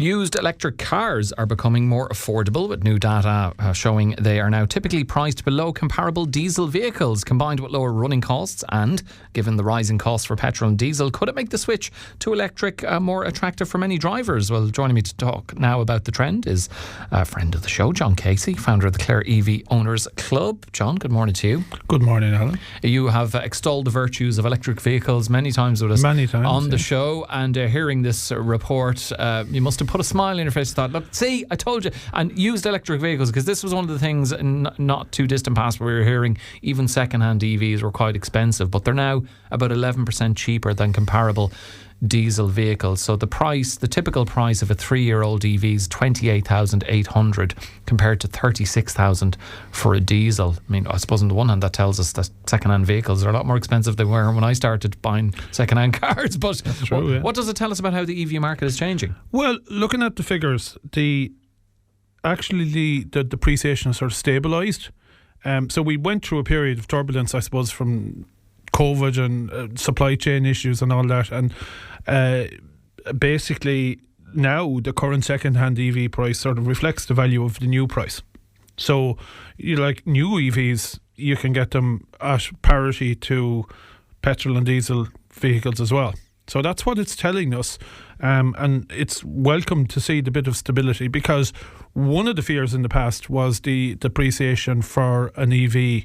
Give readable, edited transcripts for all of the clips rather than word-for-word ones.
Used electric cars are becoming more affordable, with new data showing they are now typically priced below comparable diesel vehicles. Combined with lower running costs and given the rising costs for petrol and diesel, could it make the switch to electric more attractive for many drivers? Well, joining me to talk now about the trend is a friend of the show, John Casey, founder of the Clare EV Owners Club. John, good morning to you. Good morning, Alan. You have extolled the virtues of electric vehicles many times with us on the show, and hearing this report, you must have put a smile on your face and thought, look, see, I told you. And used electric vehicles, because this was one of the things not too distant past where we were hearing even second-hand EVs were quite expensive, but they're now about 11% cheaper than comparable diesel vehicles. So the typical price of a 3-year-old EV is 28,800 compared to 36,000 for a diesel. I mean, I suppose on the one hand that tells us that second-hand vehicles are a lot more expensive than they were when I started buying second-hand cars. But that's true, what does it tell us about how the EV market is changing? Well, looking at the figures, the depreciation is sort of stabilised. So we went through a period of turbulence, I suppose, from COVID and supply chain issues and all that, and basically now the current second-hand EV price sort of reflects the value of the new price. So like new EVs, you can get them at parity to petrol and diesel vehicles as well. So that's what it's telling us, and it's welcome to see the bit of stability, because one of the fears in the past was the depreciation for an EV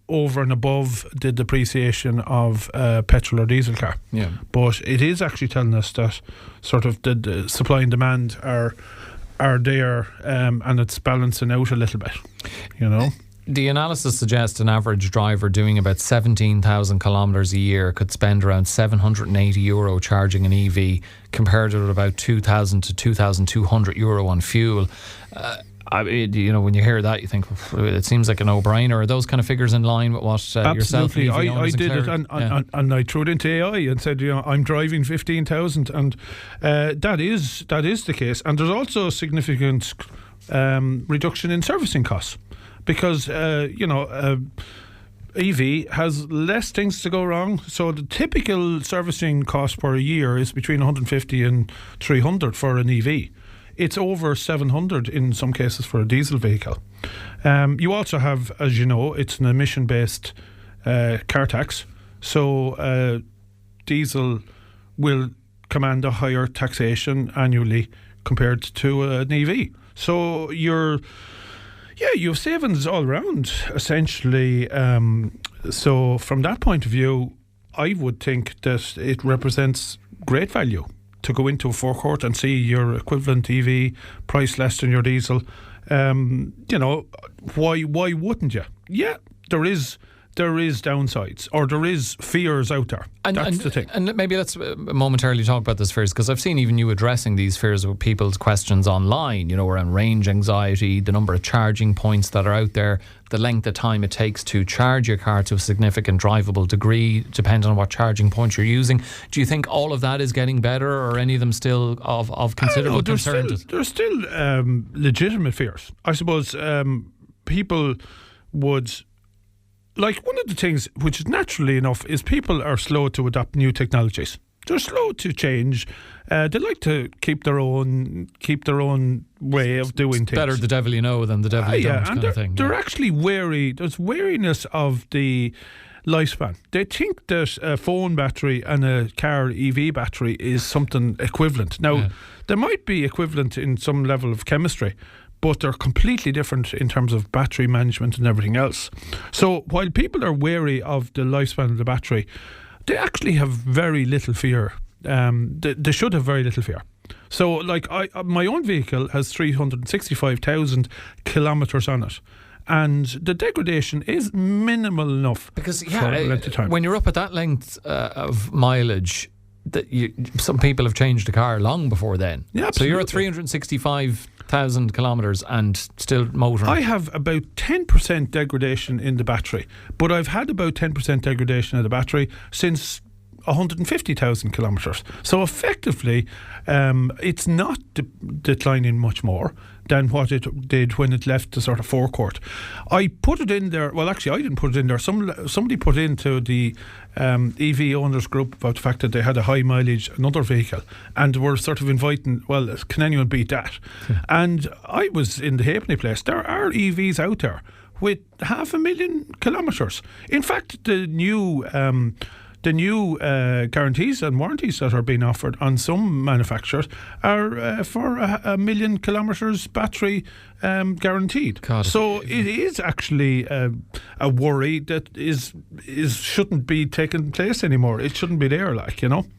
over and above the depreciation of a petrol or diesel car. Yeah. But it is actually telling us that sort of the supply and demand are there, and it's balancing out a little bit, you know. The analysis suggests an average driver doing about 17,000 kilometres a year could spend around €780 charging an EV, compared to about 2,000 to 2,200 euro on fuel. I mean, you know, when you hear that, you think it seems like a no-brainer. Are those kind of figures in line with what yourself? Absolutely, I did it, and I threw it into AI and said, you know, I'm driving 15,000, and that is the case. And there's also a significant reduction in servicing costs, because EV has less things to go wrong. So the typical servicing cost per year is between 150 and 300 for an EV. It's over 700 in some cases for a diesel vehicle. You also have, as you know, it's an emission-based car tax. So diesel will command a higher taxation annually compared to an EV. So you have savings all around, essentially. So from that point of view, I would think that it represents great value to go into a forecourt and see your equivalent EV price less than your diesel. Why wouldn't you? Yeah, there is downsides, or there is fears out there. That's the thing. And maybe let's momentarily talk about those fears, because I've seen even you addressing these fears with people's questions online, you know, around range anxiety, the number of charging points that are out there, the length of time it takes to charge your car to a significant drivable degree, depending on what charging point you're using. Do you think all of that is getting better, or any of them still of considerable concern? There's still legitimate fears. I suppose people would... Like, one of the things, which is naturally enough, is people are slow to adopt new technologies. They're slow to change. They like to keep their own way of doing things. Better the devil you know than the devil you don't, kind of thing. They're actually wary. There's wariness of the lifespan. They think that a phone battery and a car EV battery is something equivalent. Now, there might be equivalent in some level of chemistry, but they're completely different in terms of battery management and everything else. So while people are wary of the lifespan of the battery, they actually have very little fear. They should have very little fear. So, like, my own vehicle has 365,000 kilometres on it, and the degradation is minimal enough. Because when you're up at that length of mileage, some people have changed the car long before then. Yeah, so you're at 365,000 kilometres and still motoring. I have about 10% degradation in the battery, but I've had about 10% degradation in the battery since 150,000 kilometres. So effectively, it's not declining much more than what it did when it left the sort of forecourt. I put it in there. Well, actually, I didn't put it in there. Somebody put into the EV Owners Group about the fact that they had a high mileage another vehicle, and were sort of inviting, well, can anyone beat that? And I was in the halfpenny place. There are EVs out there with 500,000 kilometres. In fact, the new guarantees and warranties that are being offered on some manufacturers are for 1,000,000 kilometres battery guaranteed. God, so it is actually a worry that shouldn't be taking place anymore. It shouldn't be there,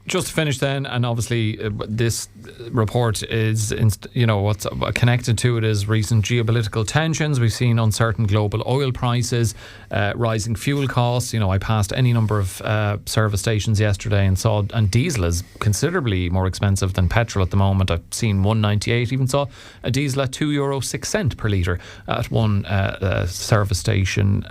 Just to finish then, and obviously this report is, what's connected to it is recent geopolitical tensions. We've seen uncertain global oil prices, rising fuel costs. I passed any number of service stations yesterday and saw, and diesel is considerably more expensive than petrol at the moment. I've seen 1.98, even saw a diesel at €2.06 per litre at one service station.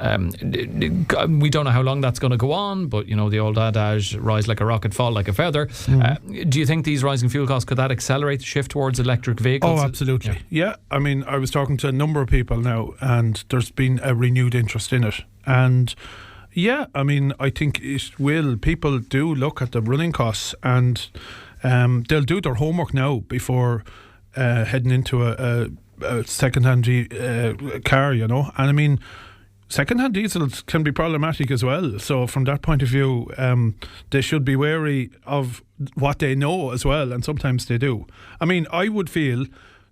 We don't know how long that's going to go on, but the old adage, rise like a rocket, fall like a feather. Do you think these rising fuel costs, could that accelerate the shift towards electric vehicles? Oh, absolutely. Yeah. I mean, I was talking to a number of people now, and there's been a renewed interest in it. And yeah, I mean, I think it will. People do look at the running costs, and they'll do their homework now before heading into a second-hand car, And I mean, second-hand diesels can be problematic as well. So from that point of view, they should be wary of what they know as well, and sometimes they do. I mean, I would feel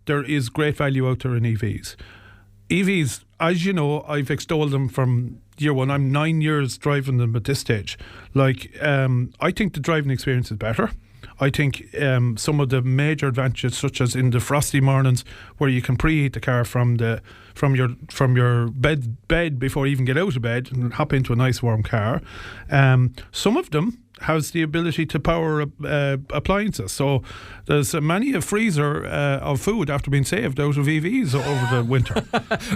there is great value out there in EVs. EVs, as you know, I've extolled them from year one. I'm 9 years driving them at this stage. I think the driving experience is better. I think some of the major advantages, such as in the frosty mornings where you can preheat the car from your bed before you even get out of bed and hop into a nice warm car. Some of them has the ability to power appliances. So there's many a freezer of food after being saved out of EVs over the winter.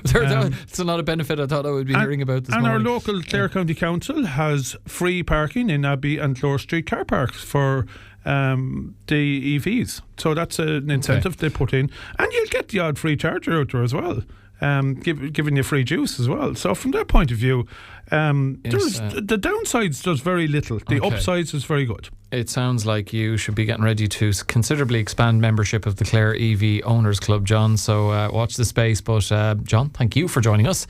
It's not a benefit I thought I would be hearing about this morning. And our local Clare County Council has free parking in Abbey and Clore Street car parks for the EVs. So that's an incentive they put in. And you'll get the odd free charger out there as well. Giving you free juice as well. So from that point of view, the downsides does very little. The upsides is very good. It sounds like you should be getting ready to considerably expand membership of the Clare EV Owners Club, John. So watch the space. But John, thank you for joining us.